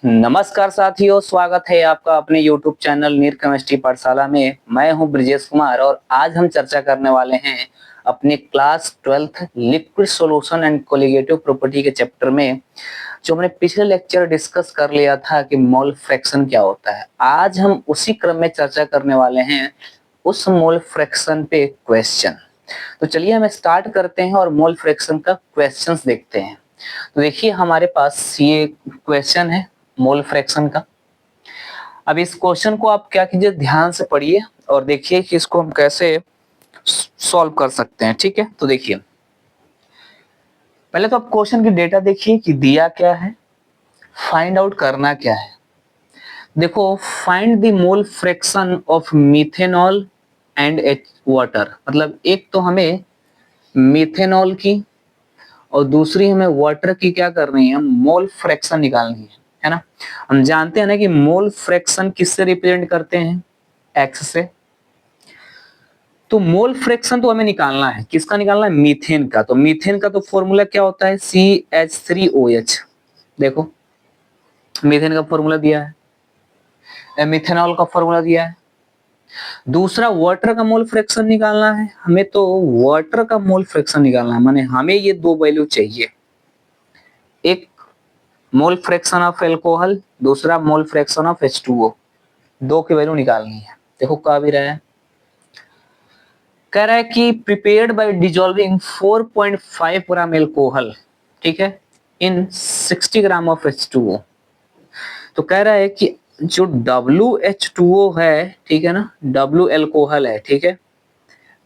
नमस्कार साथियों, स्वागत है आपका अपने YouTube चैनल नीर केमिस्ट्री पाठशाला में। मैं हूं ब्रजेश कुमार और आज हम चर्चा करने वाले हैं अपने class 12th liquid solution and colligative property के चैप्टर में, जो हमने पिछले लेक्चर डिस्कस कर लिया था कि मोल फ्रैक्शन क्या होता है। आज हम उसी क्रम में चर्चा करने वाले हैं उस मोल फ्रैक्शन पे क्वेश्चन। तो चलिए हम स्टार्ट करते हैं और मोल फ्रैक्शन का क्वेश्चंस देखते हैं। तो देखिए हमारे पास ये क्वेश्चन है मोल फ्रैक्शन का। अब इस क्वेश्चन को आप क्या कीजिए, ध्यान से पढ़िए और देखिए कि इसको हम कैसे सॉल्व कर सकते हैं। ठीक है, तो देखिए पहले तो आप क्वेश्चन की डेटा देखिए कि दिया क्या है, फाइंड आउट करना क्या है। देखो, find the mole fraction of methanol and water, मतलब एक तो हमें मिथेनॉल की और दूसरी हमें वाटर की क्या करनी है, मोल फ्रैक्शन निकालनी है ना। हम जानते हैं ना कि मोल फ्रैक्शन किससे रिप्रेजेंट करते हैं, एक्स से। तो मोल फ्रैक्शन तो हमें निकालना है, किसका निकालना है, मीथेन का। तो मीथेन का तो फॉर्मूला क्या होता है, CH3OH। देखो मीथेन का फॉर्मूला दिया है, मिथेनॉल का फॉर्मूला दिया है। दूसरा वाटर का मोल फ्रैक्शन निकालना है हमें, तो वाटर का मोल फ्रैक्शन निकालना है, माने हमें ये दो वैल्यू चाहिए, एक मोल फ्रैक्शन ऑफ एल्कोहल, दूसरा मोल फ्रैक्शन ऑफ H2O। दो की वैल्यू निकालनी है। देखो कह भी रहा है, कह रहा है कि prepared by dissolving 4.5 gram alcohol, ठीक है, इन 60 ग्राम ऑफ H2O। तो कह रहा है कि जो WH2O है, ठीक है ना, W एल्कोहल है, ठीक है,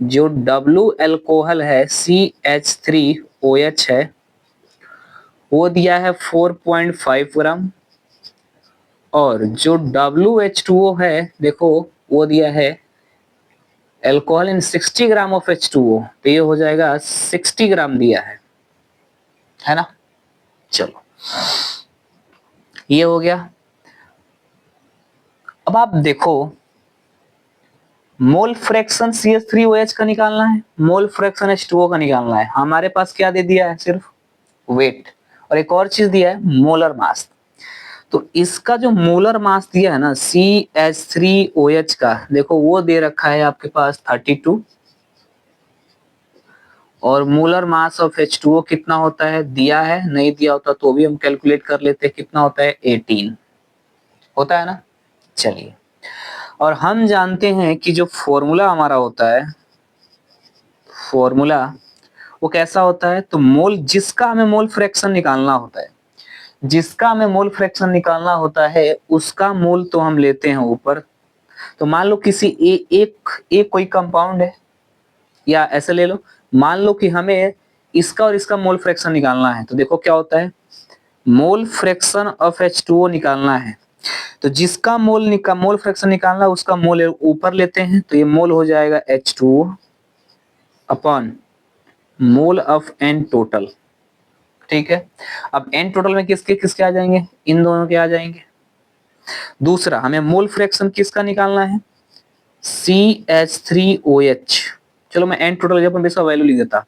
जो W एल्कोहल है CH3OH है, वो दिया है 4.5 ग्राम, और जो WH2O है देखो वो दिया है alcohol in 60 gram of H2O, तो ये हो जाएगा 60 ग्राम दिया है ना। चलो ये हो गया। अब आप देखो मोल फ्रैक्शन CH3OH का निकालना है, मोल फ्रैक्शन H2O का निकालना है। हमारे पास क्या दे दिया है, सिर्फ वेट, और एक और चीज दिया है मोलर मास। तो इसका जो मोलर मास दिया है ना CH3OH का, देखो वो दे रखा है आपके पास 32, और मोलर मास ऑफ H2O कितना होता है दिया है, नहीं दिया होता तो भी हम कैलकुलेट कर लेते हैं, कितना होता है 18 होता है ना। चलिए, और हम जानते हैं कि जो फॉर्मूला हमारा होता है, फॉर्मूला वो कैसा होता है, तो मोल, जिसका हमें मोल फ्रैक्शन निकालना होता है, जिसका हमें मोल फ्रैक्शन निकालना होता है उसका मोल तो हम लेते हैं ऊपर। तो मान लो किसी एक कोई कंपाउंड है, या ऐसे ले लो, मान लो कि हमें इसका और इसका मोल फ्रैक्शन निकालना है। तो देखो क्या होता है, मोल फ्रैक्शन ऑफ H2O निकालना है, तो जिसका मोल फ्रैक्शन निकालना है उसका मोल ऊपर लेते हैं, तो ये मोल हो जाएगा H2O upon mole of N total. ठीक है, अब N टोटल में किसके किसके आ जाएंगे, इन दोनों के आ जाएंगे। दूसरा हमें मोल फ्रैक्शन किसका निकालना है, CH3OH। चलो मैं N टोटल जब इसका वैल्यू लिख देता,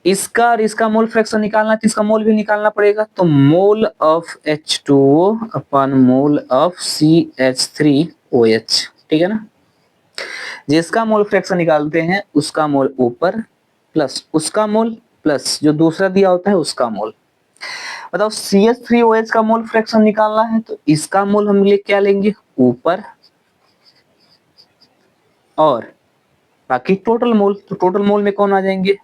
इसका और इसका मोल फ्रैक्शन निकालना है तो इसका मोल भी निकालना पड़ेगा, तो मोल of H2O upon mole of CH3OH, ठीक है ना। जिसका मोल फ्रैक्शन निकालते हैं उसका मोल ऊपर, प्लस उसका मोल, प्लस जो दूसरा दिया होता है उसका मोल। बताओ CH3OH का मोल फ्रैक्शन निकालना है, तो इसका मोल हम क्या लेंगे ऊपर, और बाकी टोटल मोल, तो टोटल मोल में कौन आ जाएंगे,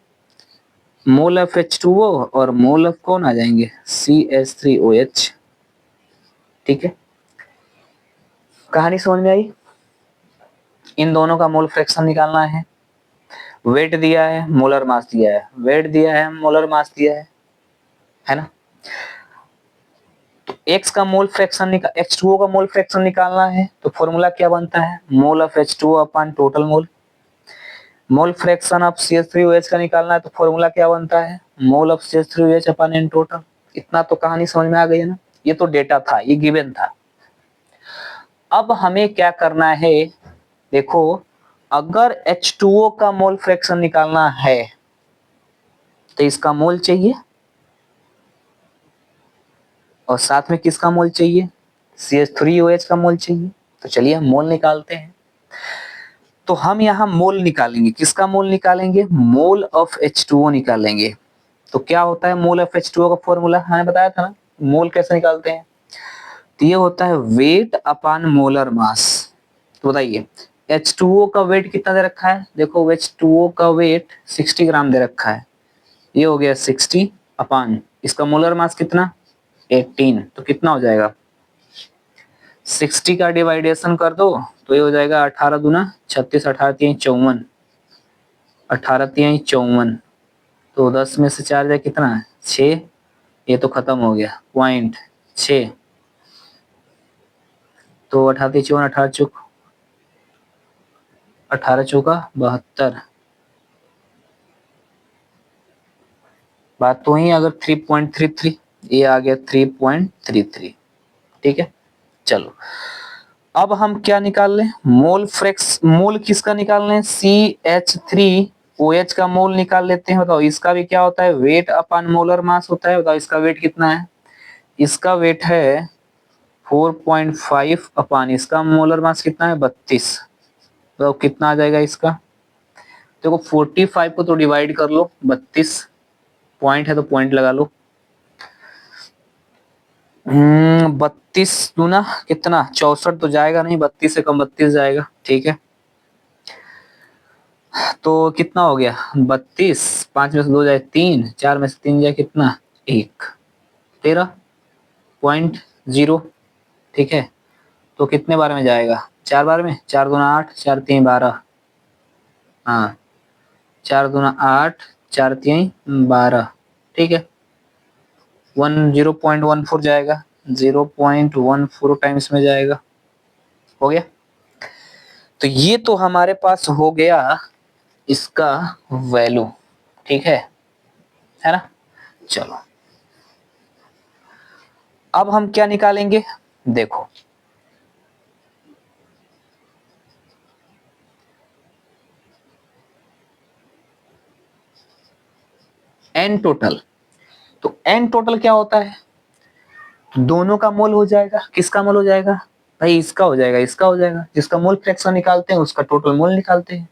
मोल ऑफ H2O और मोल ऑफ कौन आ जाएंगे, CH3OH। ठीक है, कहानी समझ में आई। इन दोनों का मोल फ्रैक्शन निकालना है, वेट दिया है, मोलर मास दिया है, वेट दिया है, मोलर मास दिया है ना। तो X का मोल फ्रैक्शन H2O का मोल फ्रैक्शन निकालना है, तो फॉर्मूला क्या बनता है, मोल of H2O upon total mole. Mole fraction of CH3OH का निकालना है, तो फॉर्मूला क्या बनता है, mole of CH3OH upon N total. इतना तो कहानी समझ में आ गई है ना, ये तो डेटा था, ये गिवन था। अब हमें क्या करना है, देखो अगर H2O का मोल फ्रैक्शन निकालना है तो इसका मोल चाहिए, और साथ में किसका मोल चाहिए, CH3OH का मोल चाहिए। तो चलिए हम मोल निकालते हैं। तो हम यहाँ मोल निकालेंगे, किसका मोल निकालेंगे, मोल ऑफ H2O निकालेंगे। तो क्या होता है मोल ऑफ H2O का फॉर्मूला, मैंने बताया था ना मोल कैसे निकालते हैं। तो ये होता है वेट अपॉन मोलर मास। तो बताइए H2O का वेट कितना दे रखा है, देखो H2O का वेट 60 ग्राम दे रखा है, ये हो गया 60 अपॉन इसका मोलर मास कितना 18। तो कितना हो जाएगा 60 का डिवाइडेशन कर दो तो ये हो जाएगा 18 दूना 36, 18 3 54, 18 3 54। तो 10 में से 4 जाए कितना है 6, ये तो खत्म हो गया 0.6। तो 18 3 54, 18 चौक 18 चौका 72, बात तो ही अगर 3.33, ये आ गया 3.33। ठीक है चलो अब हम क्या निकाल लें, मोल फ्रैक्स, मोल किसका निकाल लें, CH3OH का मोल निकाल लेते हैं। बताओ इसका भी क्या होता है, वेट अपॉन मोलर मास होता है। बताओ इसका वेट कितना है, इसका वेट है 4.5 अपॉन इसका मोलर मास कितना है 32। बताओ कितना आ जाएगा इसका, देखो 45 को तो डिवाइड कर लो, 32 पॉइंट है तो पॉइंट लगा लो। 32 दूना कितना 64 तो जाएगा नहीं, 32 से कम 32 जाएगा। ठीक है तो कितना हो गया 32, 5 में से 2 जाए 3, 4 में से 3 जाए कितना 1, 13.0। ठीक है तो कितने बार में जाएगा 4 बार में, 4 दूना 8, 4 3 12, हाँ 4 दूना 8, 4 3 12। ठीक है 0.14 जाएगा, 0.14 टाइम्स में जाएगा। हो गया तो ये तो हमारे पास हो गया इसका वैल्यू। ठीक है ना। चलो अब हम क्या निकालेंगे, देखो एन टोटल। तो एन टोटल क्या होता है, दोनों का मोल हो जाएगा, किसका मोल हो जाएगा भाई, इसका हो जाएगा इसका हो जाएगा, जिसका मोल फ्रैक्शन निकालते हैं उसका टोटल मोल निकालते हैं।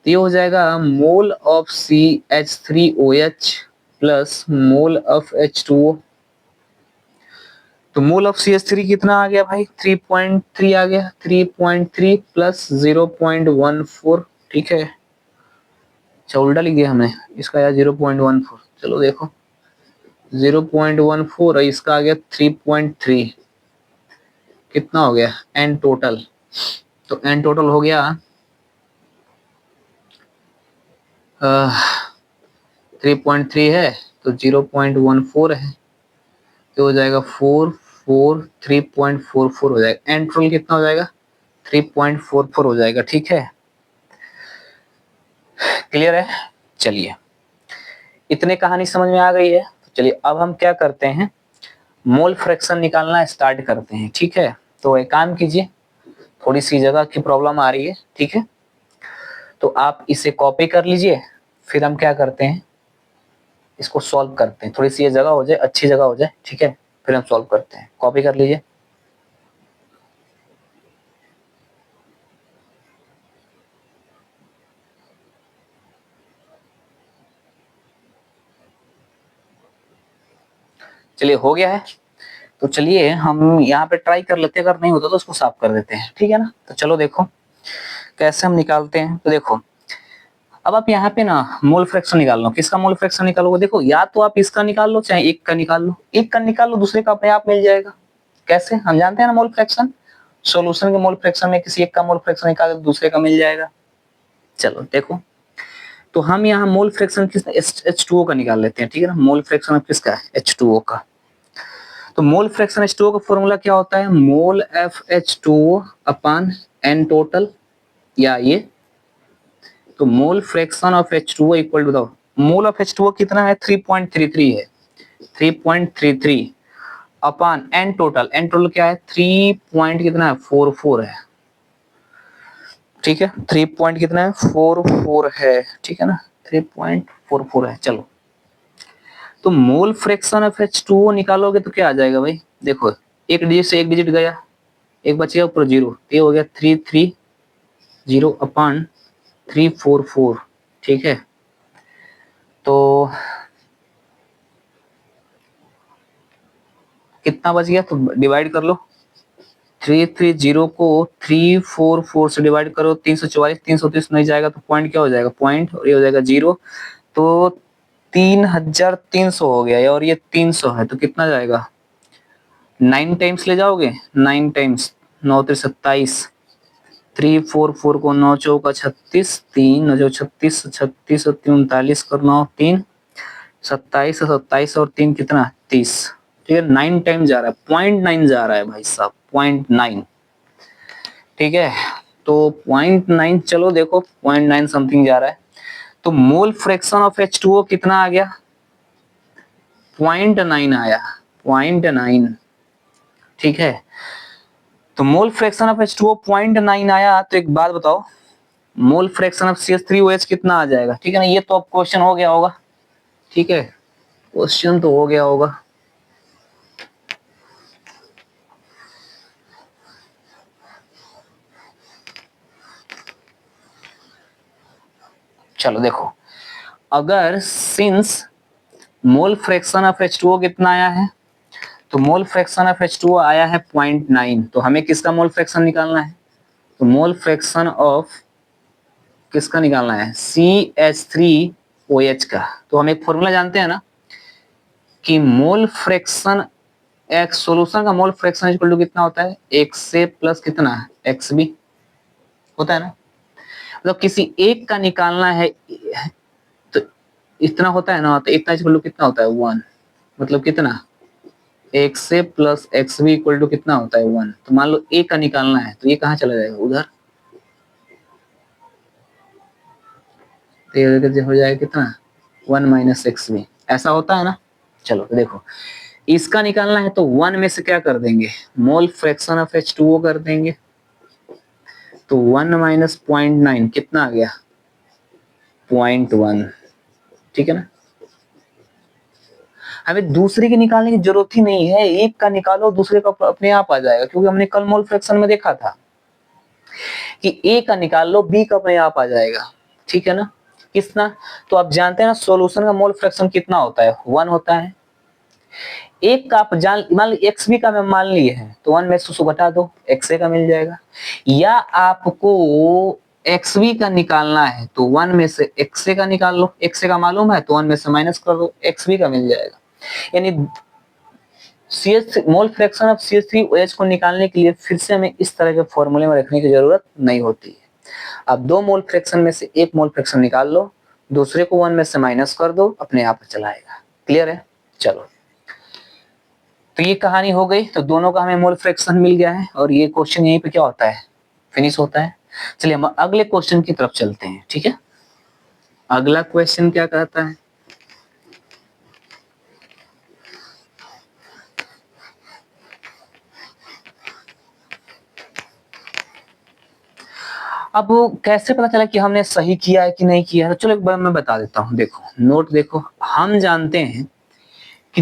तो ये हो जाएगा mole of CH3OH plus mole of H2O। तो मोल ऑफ CH3 कितना आ गया भाई 3.3 आ गया, 3.3 प्लस 0.14। ठीक है अच्छा उल्टा लिख दिया हमने, इसका आया 0.14। चलो देखो 0.14 और इसका आ गया 3.3, कितना हो गया एन टोटल। तो एन टोटल हो गया 3.3 है तो 0.14 है, तो हो जाएगा 3.44 हो जाएगा। एन टोटल कितना हो जाएगा 3.44 हो जाएगा। ठीक है क्लियर है। चलिए इतने कहानी समझ में आ गई है। तो चलिए अब हम क्या करते हैं, मोल फ्रैक्शन निकालना स्टार्ट करते हैं। ठीक है तो एक काम कीजिए, थोड़ी सी जगह की प्रॉब्लम आ रही है। ठीक है तो आप इसे कॉपी कर लीजिए, फिर हम क्या करते हैं इसको सॉल्व करते हैं, थोड़ी सी ये जगह हो जाए, अच्छी जगह हो जाए। ठीक है फिर हम सॉल्व करते हैं, कॉपी कर लीजिए। चलिए हो गया है, तो चलिए हम यहाँ पे ट्राई कर लेते हैं, अगर नहीं होता तो उसको साफ कर देते हैं। ठीक है ना। तो चलो देखो कैसे हम निकालते हैं। तो देखो अब आप यहाँ पे ना मोल फ्रैक्शन निकाल लो, किसका मोल फ्रैक्शन निकालोगे, देखो या तो आप इसका निकाल लो चाहे एक का निकाल लो, एक का निकाल लो दूसरे का अपने आप मिल जाएगा। कैसे, हम जानते हैं ना मोल फ्रैक्शन, सॉल्यूशन के मोल फ्रैक्शन में किसी एक का मोल फ्रैक्शन निकाल दूसरे का मिल जाएगा। चलो देखो तो हम यहाँ मोल फ्रैक्शन किस H2O का निकाल लेते हैं। ठीक है ना, मोल फ्रैक्शन किसका है H2O का। तो मोल फ्रैक्शन H2O का फॉर्मूला क्या होता है, मोल FH2O अपॉन N टोटल, या ये तो mole fraction of H2O equal to, बताओ मोल ऑफ H2O कितना है 3.33 है, 3.33 upon N total, N total क्या है 3 पॉइंट कितना है 44 है। ठीक है 3 पॉइंट कितना है 44 है। ठीक है ना 3.44 है। चलो तो मोल फ्रैक्शन ऑफ H2O निकालोगे तो क्या आ जाएगा भाई, देखो एक डिजिट से एक डिजिट गया, एक बच गया ऊपर जीरो, ये हो गया 330/344, ठीक है। तो कितना बच गया, तो डिवाइड कर लो, 330 को 344 से डिवाइड करो, 344, 330 नहीं जाएगा तो पॉइंट क्या हो जाएगा, पॉइंट, और ये हो जाएगा जीरो, तो 3300 हो गया, और ये 300 है, तो कितना जाएगा, 9 टाइम्स ले जाओगे, 9 टाइम्स, 9×3 = 27, 344 को 9×4 = 36, 3×9 = 36, 36 और 3 39 कर 9 3 27, 27 और 3 कितना 30, ठीक है। 9 टाइम जा रहा है, 0.9 जा रहा है भाई साहब, 0.9, ठीक है। तो 0.9, चलो देखो 0.9 समथिंग जा रहा है, तो मोल फ्रैक्शन ऑफ H2O कितना आ गया, 0.9 आया, 0.9, ठीक है। तो मोल फ्रैक्शन ऑफ H2O 0.9 आया, तो एक बात बताओ, मोल फ्रैक्शन ऑफ CH3OH कितना आ जाएगा, ठीक है ना। ये तो अब क्वेश्चन हो गया होगा, ठीक है, क्वेश्चन तो हो गया होगा। चलो देखो, अगर since mole fraction of H2O कितना आया है, तो मोल फ्रैक्शन ऑफ H2O आया है 0.9, तो हमें किसका मोल फ्रैक्शन निकालना है, तो मोल फ्रैक्शन ऑफ किसका निकालना है, CH3OH का। तो हम एक फॉर्मूला जानते हैं ना कि मोल फ्रैक्शन, एक सॉल्यूशन का मोल फ्रैक्शन इक्वल टू कितना होता है, एक से प्लस कितना एक्स बी होता है ना। मतलब किसी एक का निकालना है तो इतना होता है ना, तो इतना इक्वल टू कितना होता है 1, मतलब कितना, एक से plus X B equal to कितना होता है 1। तो मान लो ए का निकालना है, तो ये कहाँ चला जाएगा, उधर, तो ये हो जाएगा कितना 1 - एक्स बी, ऐसा होता है ना। चलो तो देखो, इसका निकालना है तो 1 में से क्या कर देंगे, मोल फ्रैक्शन ऑफ H2O कर देंगे, तो 1 - 0.9 कितना आ गया, 0.1, ठीक है ना। हमें दूसरे के निकालने की जरूरत ही नहीं है, एक का निकालो दूसरे का अपने आप आ जाएगा, क्योंकि हमने कल मोल फ्रैक्शन में देखा था कि ए का निकाल लो बी का अपने आप आ जाएगा, ठीक है ना। कितना, तो आप जानते हैं ना सॉल्यूशन का मोल फ्रैक्शन कितना होता है, 1 होता है। एक का आप जान, मान लो एक्स बी का मैं मान लिए हैं, तो 1 में से उसको घटा दो, एक्स ए का मिल जाएगा। या आपको एक्स बी का निकालना है, तो 1 में से एक्स ए का निकाल लो, एक्स ए का मालूम है तो 1 में से माइनस कर दो, एक्स बी का मिल जाएगा। यानी CH mole fraction of CH3OH को निकालने के लिए फिर से हमें इस तरह के फॉर्मूले में रखने की जरूरत नहीं होती है। अब 2 मोल फ्रैक्शन में से 1 मोल फ्रैक्शन निकाल लो, दूसरे को 1 में से माइनस कर दो, अपने आप चला आएगा। क्लियर है, चलो तो ये कहानी हो गई। तो दोनों का हमें मोल फ्रैक्शन मिल गया है, और ये क्वेश्चन यहीं पे क्या होता है, फिनिश होता है। चलिए हम अगले क्वेश्चन की तरफ चलते हैं, ठीक है। अगला क्वेश्चन क्या कहता है, अब कैसे पता चला कि हमने सही किया है कि नहीं किया है, तो चलो एक बार मैं बता देता हूँ। देखो नोट देखो, हम जानते हैं कि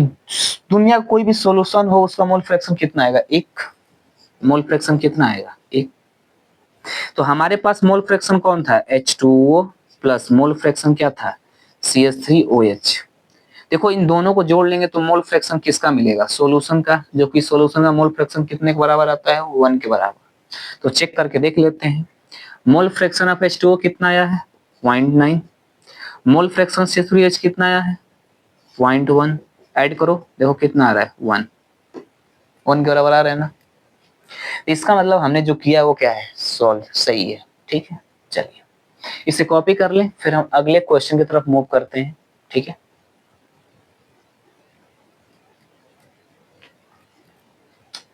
दुनिया का कोई भी सॉल्यूशन हो उसका मोल फ्रैक्शन कितना आएगा, एक। मोल फ्रैक्शन कितना आएगा, एक। तो हमारे पास मोल फ्रैक्शन कौन था, H2O प्लस मोल फ्रैक्शन क्या था, CH3OH। देखो इन दोनों को जोड़ लेंगे तो मोल फ्रैक्शन किसका मिलेगा, सॉल्यूशन का, जो कि सॉल्यूशन का मोल फ्रैक्शन कितने के बराबर आता है, 1 के बराबर। तो चेक करके देख लेते हैं, मोल फ्रैक्शन ऑफ H2O कितना आया है, 0.9। मोल फ्रैक्शन CH3OH कितना आया है, 0.1। ऐड करो, देखो कितना आ रहा है, 1, 1 के बराबर आ रहा है ना। इसका मतलब हमने जो किया वो क्या है, सॉल्व, सही है, ठीक है। चलिए इसे कॉपी कर लें, फिर हम अगले क्वेश्चन की तरफ मूव करते हैं, ठीक है।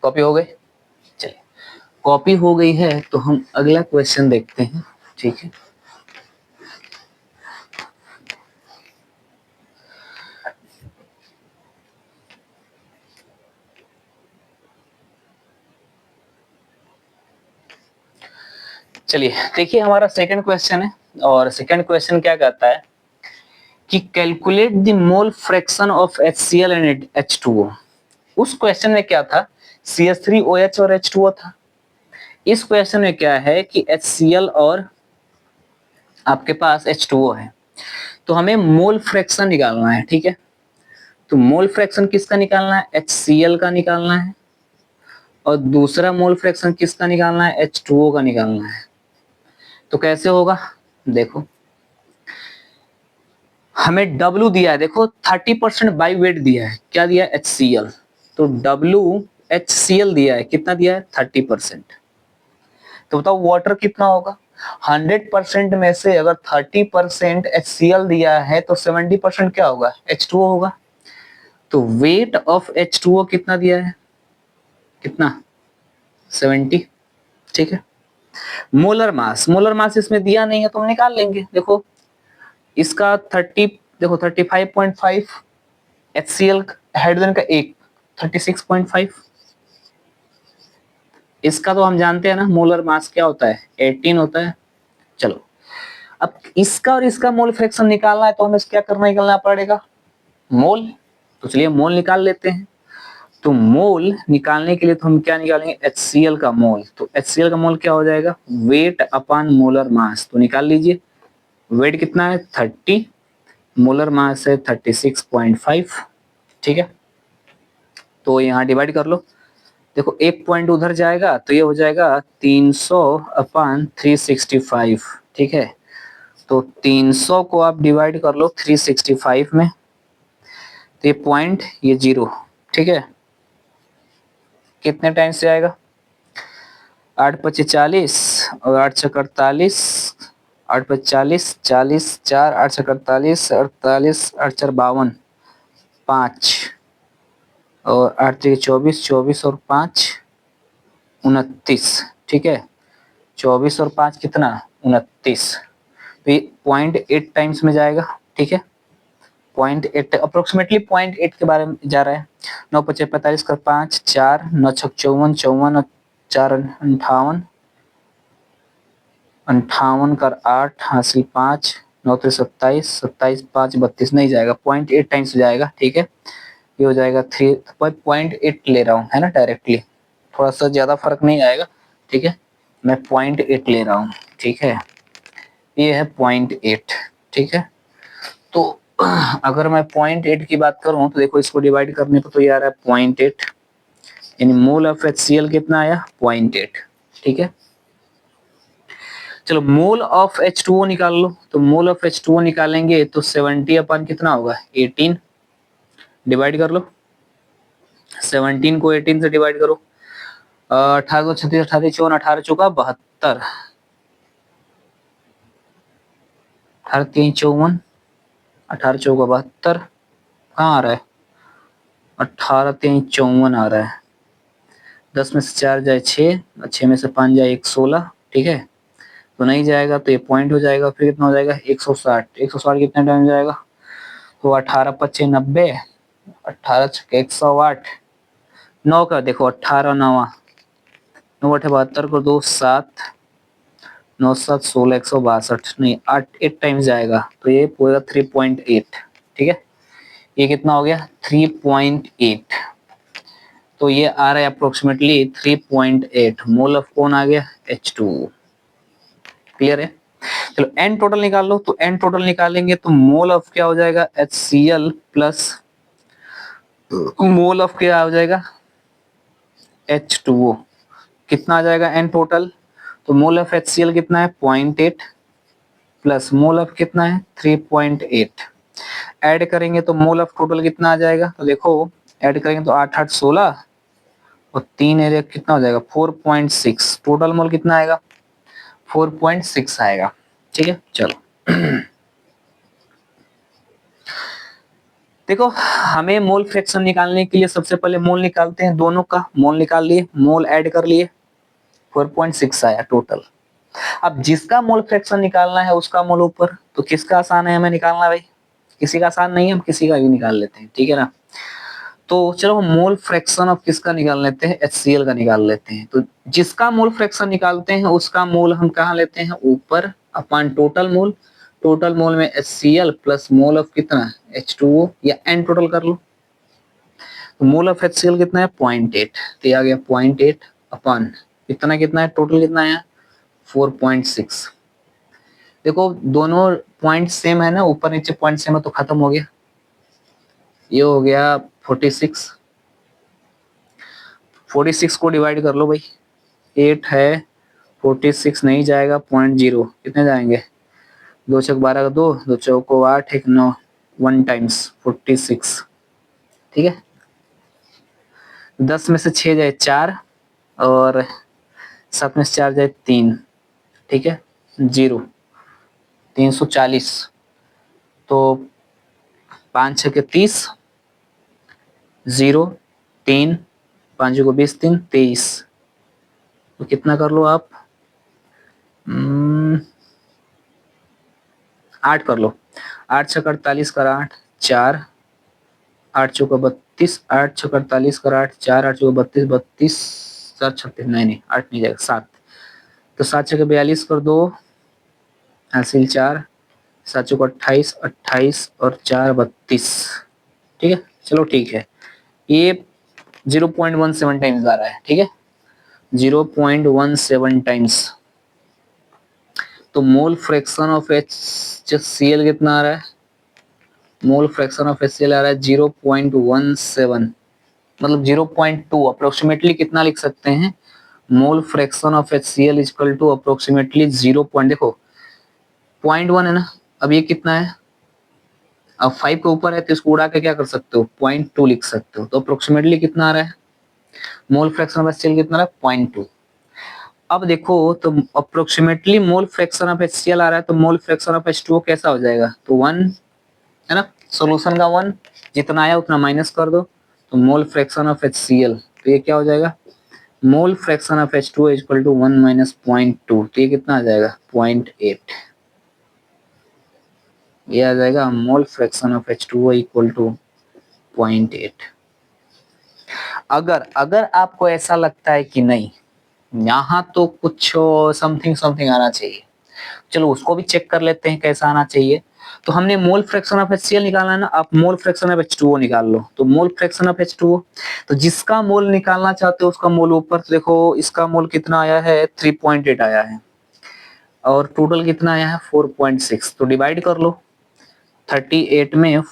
कॉपी हो गई, चलिए कॉपी हो गई है तो हम अगला क्वेश्चन देखते हैं, ठीक है। चलिए देखिए हमारा सेकंड क्वेश्चन है, और सेकंड क्वेश्चन क्या कहता है कि calculate the mole fraction of HCl and H2O। उस क्वेश्चन में क्या था, CH3OH और H2O था। इस क्वेश्चन में क्या है कि HCl और आपके पास H2O है, तो हमें मोल फ्रैक्शन निकालना है, ठीक है। तो मोल फ्रैक्शन किसका निकालना है, HCl का निकालना है, और दूसरा मोल फ्रैक्शन किसका निकालना है, H2O का निकालना है। तो कैसे होगा, देखो हमें W दिया है, देखो 30% बाई वेट दिया है, क्या दिया है, HCl। तो W HCl दिया है, कितना दिया है, 30%। तो बताओ वाटर कितना होगा, 100% में से अगर 30% HCl दिया है तो 70% क्या होगा, H2O होगा। तो वेट ऑफ H2O कितना दिया है, कितना, 70, ठीक है। मोलर मास इसमें दिया नहीं है तो हम निकाल लेंगे। देखो इसका 30, देखो 35.5, HCl हाइड्रोजन का एक 36.5। इसका तो हम जानते हैं ना मोलर मास क्या होता है, 18 होता है। चलो अब इसका और इसका मोल फ्रैक्शन निकालना है तो हमें क्या करना, निकालना पड़ेगा मोल। तो चलिए मोल निकाल लेते हैं। तो मोल निकालने के लिए तो हम क्या निकालेंगे, HCl का मोल। तो HCl का मोल क्या हो जाएगा, वेट अपॉन मोलर मास। तो निकाल लीजिए, वेट कितना है 30, मोलर मास है 36.5, ठीक है। तो यहाँ डिवाइड कर लो, देखो एक पॉइंट उधर जाएगा तो ये हो जाएगा 300 अपॉन 365, ठीक है। तो 300 को आप डिवाइड कर लो 365 में, तो ये पॉइंट, ये 0, ठीक है। कितने टाइम से आएगा, 8×5 = 40 और 8×4 = 48, 8×5 = 40, 40, 4, 8×4 = 48, 48, 8×4 = 52, 5 और 8×3 = 24, 24 और 5 = 29, ठीक है। 24 और 5 कितना, 29। तो ये 0.8 टाइम्स में जाएगा, ठीक है। 0.8 अप्रोक्सीमेटली 0.8 के बारे में जा रहा है। 9×5 = 45 कर 5 4, 9×6 = 54, 54 और 4 = 58, 58 कर 8 हासिल 5, 9×3 = 27, 27, 5 = 32, नहीं जाएगा, 0.8 टाइम्स जाएगा, ठीक है। ये हो जाएगा 0.8 ले रहा हूँ, है ना, डायरेक्टली थोड़ा सा ज्यादा फर्क नहीं आएगा, ठीक है। मैं 0.8 ले रहा हूँ, ठीक है। ये है 0.8, ठीक है। तो अगर मैं 0.8 की बात करूं तो देखो इसको डिवाइड करने पर तो ये आ रहा है 0.8, यानी मोल ऑफ HCl कितना आया, 0.8, ठीक है। चलो मोल ऑफ H2O निकाल लो। तो मोल ऑफ H2O निकालेंगे तो 70 अपन कितना होगा, 18, डिवाइड कर लो। 17 को 18 से डिवाइड करो, 18 36, 18 54, 18 चौका 72, 18 3 54, 18 चौका 72, कहाँ आ रहा है, 18 3 54 आ रहा है। 10 में से 4 जाए 6, 6 में से 5 जाए 1, 16, ठीक है। तो नहीं जाएगा तो ये पॉइंट हो जाएगा, फिर कितना हो जाएगा 160, 160 कितने टाइम जाएगा, तो 18 × 5 = 90, 18 × 108, 9 का देखो 18 9, 9 8 72 को 2 7, 9 7 16, 162, नहीं 8 टाइम्स जाएगा तो ये पूरा 3.8, ठीक है। ये कितना हो गया 3.8, तो ये आ रहा है अप्रोक्सीमेटली 3.8 मोल ऑफ कौन आ गया, H2O। क्लियर है। चलो एन टोटल निकाल लो। तो एन टोटल निकालेंगे तो मोल ऑफ क्या हो जाएगा, HCl प्लस मोल ऑफ क्या हो जाएगा, H2O। कितना आ जाएगा एन टोटल, तो मोल ऑफ HCl कितना है 0.8 प्लस मोल ऑफ कितना है 3.8, ऐड करेंगे तो मोल ऑफ टोटल कितना आ जाएगा, तो देखो ऐड करेंगे तो 8 8 16 और 3 एरिया कितना हो जाएगा 4.6, टोटल मोल कितना आएगा 4.6 आएगा, ठीक है। चलो देखो हमें मोल फ्रैक्शन निकालने के लिए सबसे पहले मोल निकालते हैं, दोनों का मोल निकाल लिए, मोल ऐड कर लिए, 4.6 आया टोटल। अब जिसका मोल फ्रैक्शन निकालना है उसका मोल ऊपर, तो किसका आसान है हमें निकालना भाई, किसी का आसान नहीं है, हम किसी का भी निकाल लेते हैं, ठीक है ना। तो चलो मोल फ्रैक्शन ऑफ किसका निकाल लेते हैं, HCl का निकाल लेते हैं। तो जिसका मोल फ्रैक्शन निकालते हैं उसका मोल हम कहाँ लेते हैं, ऊपर, upon total mole. Total mole में HCl प्लस मोल ऑफ कितना H2O, या N टोटल कर लो। तो मोल ऑफ HCl कितना है 0.8, तो ये आ गया 0.8 अपन इतना कितना है टोटल कितना है 4.6। देखो दोनों पॉइंट सेम है ना, ऊपर नीचे पॉइंट सेम है तो खत्म हो गया। ये हो गया 46। 46 को डिवाइड कर लो भाई, 8 है 46 नहीं जाएगा 0.0, कितने जाएंगे 2 चौक 12 का 2, 2 चौको 8, 1 9, 1 टाइम्स 46। ठीक है, 10 में से 6 जाए 4 और 7 में से 4 जाए 3, ठीक है 0, 340। तो 5 6 के 30, 0 3, 5 को 20, 3 23। तो कितना कर लो आप 8 कर लो, 8 6 48 कर 8 4, 8 चौका 32, 8 6 48 कर 8 4, 8 चौका 32, 32 7 36, नहीं 8 नहीं जाएगा 7, तो 7 6 42 कर दो हासिल 4, 7 चौका 28, 28 और 4 32। ठीक है चलो ठीक है, ये 0.17 टाइम्स आ रहा है। ठीक है 0.17 टाइम्स। तो मोल फ्रैक्शन ऑफ HCl कितना आ रहा है, मोल फ्रैक्शन ऑफ HCl आ रहा है 0.17, मतलब 0.2 अप्रोक्सीमेटली कितना लिख सकते हैं, mole fraction of HCl equal to approximately 0 point, देखो 0.1 है ना, अब ये कितना है, अब 5 के ऊपर है तो इसको उड़ा के क्या कर सकते हो 0.2 लिख सकते हो। तो अप्रोक्सीमेटली कितना आ रहा है, मोल फ्रैक्शन ऑफ HCl कितना आ रहा है 0.2। अब देखो तो approximately mole fraction of HCl आ रहा है, तो मोल फ्रैक्शन ऑफ H2O कैसा हो जाएगा, तो 1 है ना, सॉल्यूशन का 1 जितना आया उतना माइनस कर दो, तो मोल फ्रैक्शन ऑफ HCl, तो ये क्या हो जाएगा, mole fraction of H2O equal to 1 minus 0.2, तो ये कितना आ जाएगा 0.8। ये आ जाएगा mole fraction of H2O equal to 0.8। अगर अगर आपको ऐसा लगता है कि नहीं यहाँ तो कुछ समथिंग समथिंग आना चाहिए, चलो उसको भी चेक कर लेते हैं कैसा आना चाहिए। तो हमने मोल फ्रैक्शन ऑफ HCl निकालना है ना, आप मोल फ्रैक्शन ऑफ H2O निकाल लो। तो मोल फ्रैक्शन ऑफ H2O, तो जिसका मोल निकालना चाहते हो उसका मोल ऊपर, तो देखो इसका मोल कितना आया है 3.8 आया है और टोटल कितना आया है 4.6, तो डिवाइड कर लो 38 में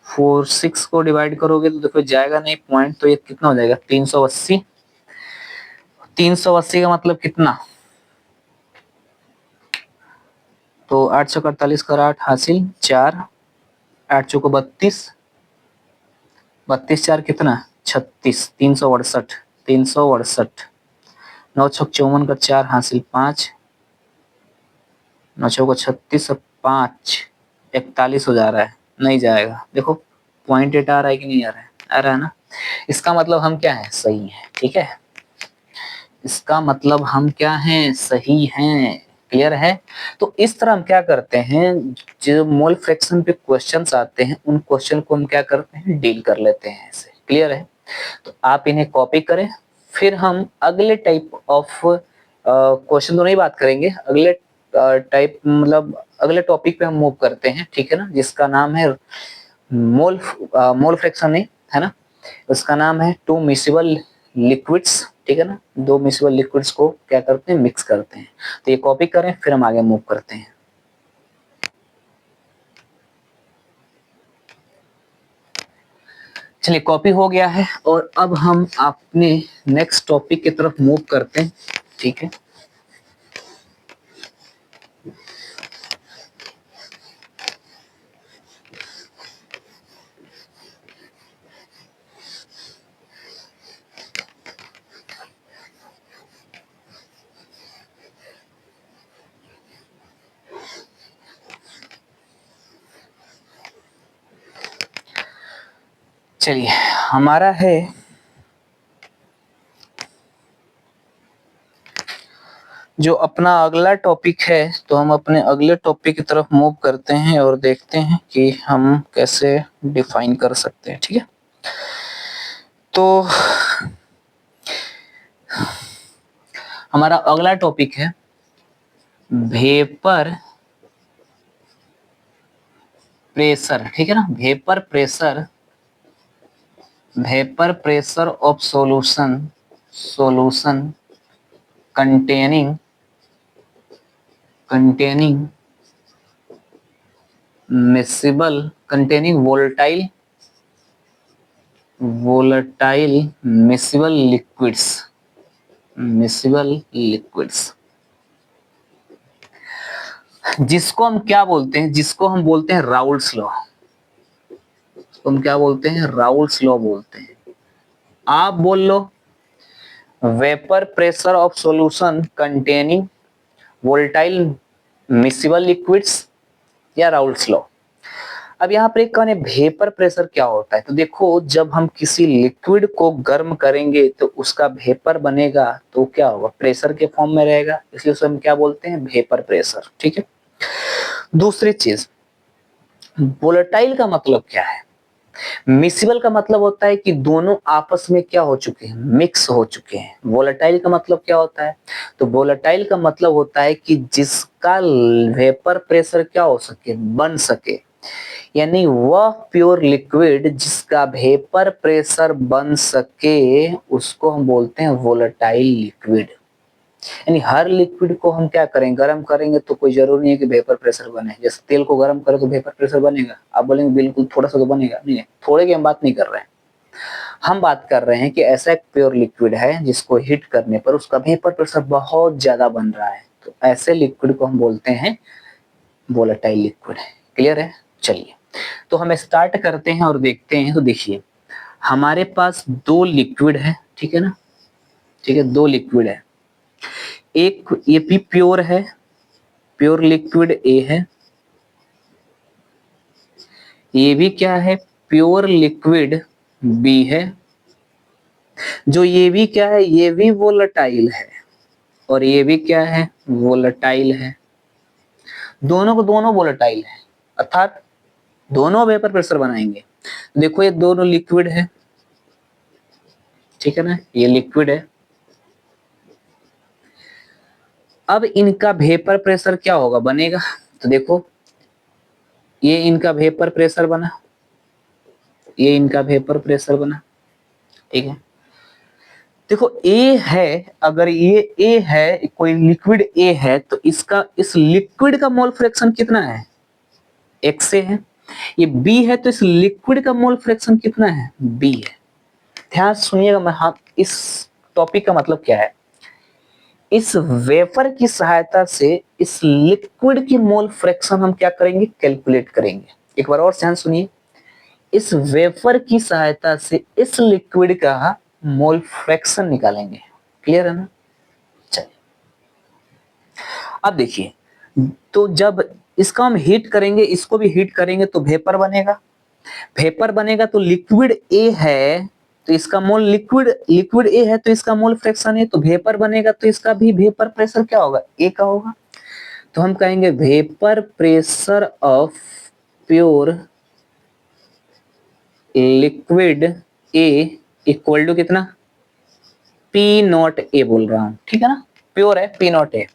46 को डिवाइड करोगे तो देखो जाएगा नहीं पॉइंट, तो ये कितना हो जाएगा 380। 380 का मतलब कितना, तो 8 चौक 48 कर 8 हासिल 4, 8 चौको 32, 32 4 कितना 36, 368, 368, 9 छक 54 का 4 हासिल 5, 9 चौको 36 और 5 41 हो जा रहा है, नहीं जाएगा। देखो 0.8 आ रहा है कि नहीं आ रहा है, आ रहा है ना, इसका मतलब हम क्या है सही है। ठीक है इसका मतलब हम क्या हैं सही हैं, क्लियर है। तो इस तरह हम क्या करते हैं, जो मोल फ्रैक्शन पे क्वेश्चंस आते हैं उन क्वेश्चन को हम क्या करते हैं डील कर लेते हैं ऐसे, क्लियर है। तो आप इन्हें कॉपी करें, फिर हम अगले टाइप ऑफ क्वेश्चन तो नहीं बात करेंगे, अगले टाइप मतलब अगले टॉपिक पे हम मूव करते हैं, ठीक है ना, जिसका नाम है मोल मोल फ्रैक्शन नहीं है ना, उसका नाम है टू मिसिबल लिक्विड्स। ठीक है ना, दो मिसिबल लिक्विड्स को क्या करते हैं मिक्स करते हैं। तो ये कॉपी करें फिर हम आगे मूव करते हैं। चलिए कॉपी हो गया है और अब हम अपने नेक्स्ट टॉपिक की तरफ मूव करते हैं। ठीक है चलिए हमारा है जो अपना अगला टॉपिक है, तो हम अपने अगले टॉपिक की तरफ मूव करते हैं और देखते हैं कि हम कैसे डिफाइन कर सकते हैं। ठीक है तो हमारा अगला टॉपिक है वेपर प्रेशर, ठीक है ना, vapour pressure of solution containing containing volatile miscible liquids, जिसको हम क्या बोलते हैं, जिसको हम बोलते हैं राउल्स लॉ। तो हम क्या बोलते हैं, राउल्स लॉ बोलते हैं। आप बोल लो vapour pressure of solution containing volatile miscible liquids या राउल्स लॉ। अब यहाँ पर एक कहने वेपर प्रेशर क्या होता है, तो देखो जब हम किसी लिक्विड को गर्म करेंगे तो उसका वेपर बनेगा, तो क्या होगा, प्रेशर के फॉर्म में रहेगा, इसलिए उसे हम क्या बोलते हैं, वेपर प्रेशर। ठीक है, दूसरी चीज, वोलेटाइल का मतलब क्या है, मिसिबल का मतलब होता है कि दोनों आपस में क्या हो चुके हैं, मिक्स हो चुके हैं। वोलेटाइल का मतलब क्या होता है, तो वोलेटाइल का मतलब होता है कि जिसका वेपर प्रेशर क्या हो सके, बन सके, यानी वह प्योर लिक्विड जिसका वेपर प्रेशर बन सके उसको हम बोलते हैं वोलेटाइल लिक्विड। यानी हर लिक्विड को हम क्या करें, गर्म करेंगे तो कोई जरूरी नहीं है कि वेपर प्रेशर बने। जैसे तेल को गर्म करें तो वेपर प्रेशर बनेगा, आप बोलेंगे बिल्कुल थोड़ा सा तो बनेगा, नहीं है, थोड़े की हम बात नहीं कर रहे हैं। हम बात कर रहे हैं कि ऐसा एक प्योर लिक्विड है जिसको हीट करने पर उसका वेपर प्रेशर बहुत ज्यादा बन रहा है, तो ऐसे लिक्विड को हम बोलते हैं वोलेटाइल लिक्विड। क्लियर है, चलिए तो हम स्टार्ट करते हैं और देखते हैं। तो देखिए हमारे पास दो लिक्विड है, ठीक है ना, ठीक है, दो लिक्विड है, एक ये भी प्योर है, प्योर लिक्विड ए है, ये भी क्या है, प्योर लिक्विड बी है, जो ये भी क्या है, ये भी वोलेटाइल है, और ये भी क्या है, वोलेटाइल है। दोनों को दोनों वोलेटाइल है, अर्थात दोनों वेपर प्रेशर बनाएंगे। देखो ये दोनों लिक्विड है, ठीक है ना, ये लिक्विड है। अब इनका वेपर प्रेशर क्या होगा, बनेगा, तो देखो ये इनका वेपर प्रेशर बना, ये इनका वेपर प्रेशर बना, ठीक है। देखो ए है, अगर ये ए है, कोई लिक्विड ए है, तो इसका इस लिक्विड का मोल फ्रैक्शन कितना है, एक्स है। ये बी है तो इस लिक्विड का मोल फ्रैक्शन कितना है, बी है। ध्यान सुनिएगा, मैं हाँ, इस टॉपिक का मतलब क्या है, इस वेपर की सहायता से इस लिक्विड की मोल फ्रैक्शन हम क्या करेंगे, कैलकुलेट करेंगे। एक बार और ध्यान सुनिए, इस वेपर की सहायता से इस लिक्विड का मोल फ्रैक्शन निकालेंगे। क्लियर है ना, चलिए अब देखिए, तो जब इसका हम हीट करेंगे, इसको भी हीट करेंगे तो वेपर बनेगा, वेपर बनेगा तो लिक्विड ए है तो इसका मोल लिक्विड ए है तो इसका मोल फ्रैक्शन है, तो वेपर बनेगा तो इसका भी वेपर प्रेशर क्या होगा, ए का होगा। तो हम कहेंगे vapour pressure of pure liquid A equal to कितना, पी नॉट ए बोल रहा हूं, ठीक है ना, प्योर है पी नॉट ए।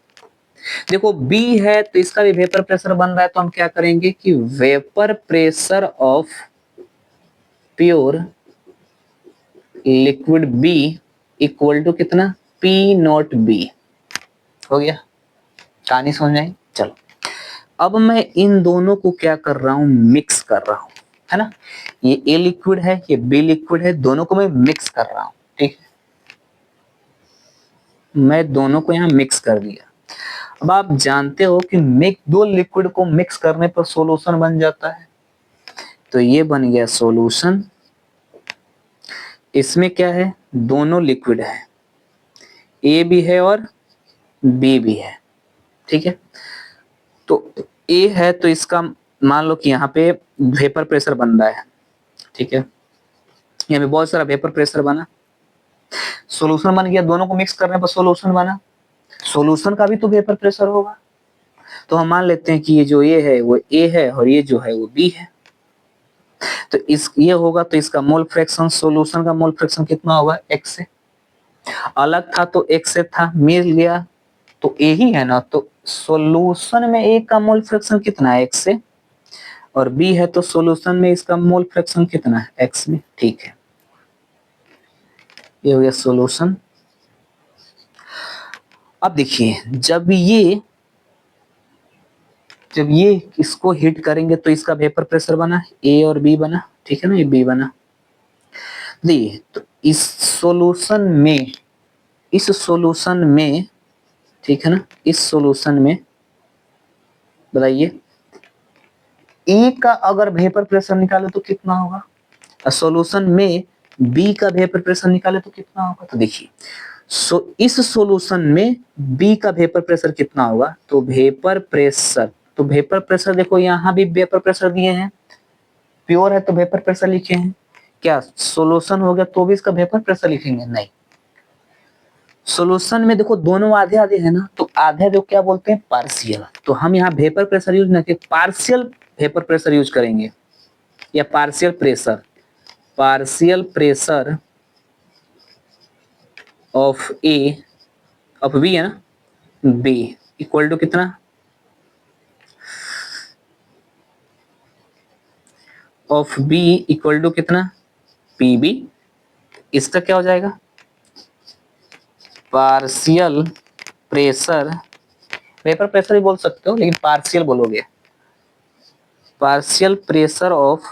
देखो बी है तो इसका भी वेपर प्रेशर बन रहा है, तो हम क्या करेंगे कि vapour pressure of pure liquid B equal to कितना, पी नॉट बी। हो गया, कहानी समझ आई। चलो अब मैं इन दोनों को क्या कर रहा हूं, मिक्स कर रहा हूं, है ना, ये ए लिक्विड है, ये बी लिक्विड है, दोनों को मैं मिक्स कर रहा हूं, ठीक है, मैं दोनों को यहां मिक्स कर दिया। अब आप जानते हो कि दो लिक्विड को मिक्स करने पर सॉल्यूशन बन जाता है, तो ये बन गया सॉल्यूशन। इसमें क्या है, दोनों लिक्विड है, ए भी है और बी भी है, ठीक है। तो ए है तो इसका मान लो कि यहाँ पे वेपर प्रेशर बन रहा है, ठीक है, यहाँ पे बहुत सारा वेपर प्रेशर बना, सॉल्यूशन बन गया, दोनों को मिक्स करने पर सॉल्यूशन बना, सॉल्यूशन का भी तो वेपर प्रेशर होगा। तो हम मान लेते हैं कि ये जो ये है वो ए है और ये जो है वो बी है, तो इस ये होगा तो इसका मोल फ्रैक्शन, सॉल्यूशन का मोल फ्रैक्शन कितना होगा, एक्स से, अलग था तो एक्स से था, मिल गया तो ए ही है ना, तो सॉल्यूशन में ए का मोल फ्रैक्शन कितना है, एक्स से, और बी है तो सॉल्यूशन में इसका मोल फ्रैक्शन कितना है, एक्स में, ठीक है। ये हो गया सॉल्यूशन। अब देखिए जब ये इसको हिट करेंगे तो इसका वेपर प्रेशर बना ए और बी बना, ठीक है ना, ये बी बना। देखिए तो इस सॉल्यूशन में ठीक है ना, इस सॉल्यूशन में बताइए ए का अगर वेपर प्रेशर निकाले तो कितना होगा, और सॉल्यूशन में बी का वेपर प्रेशर निकाले तो कितना होगा। तो देखिए इस सॉल्यूशन में बी का वेपर प्रेशर कितना होगा, तो वेपर प्रेशर देखो यहाँ भी वेपर प्रेशर दिए हैं, प्योर है तो वेपर प्रेशर लिखे हैं, क्या सॉल्यूशन हो गया तो भी इसका वेपर प्रेशर लिखेंगे, नहीं। सॉल्यूशन में देखो दोनों आधे आधे है ना, तो आधे जो क्या बोलते हैं, पार्शियल, तो हम यहाँ वेपर प्रेशर यूज ना करके पार्शियल वेपर प्रेशर यूज करेंगे, या partial pressure of A of B है ना, बी इक्वल टू कितना, ऑफ बी इक्वल टू कितना, पी बी। इसका क्या हो जाएगा, पार्शियल प्रेशर, वेपर प्रेशर ही बोल सकते हो लेकिन पार्शियल बोलोगे, partial pressure of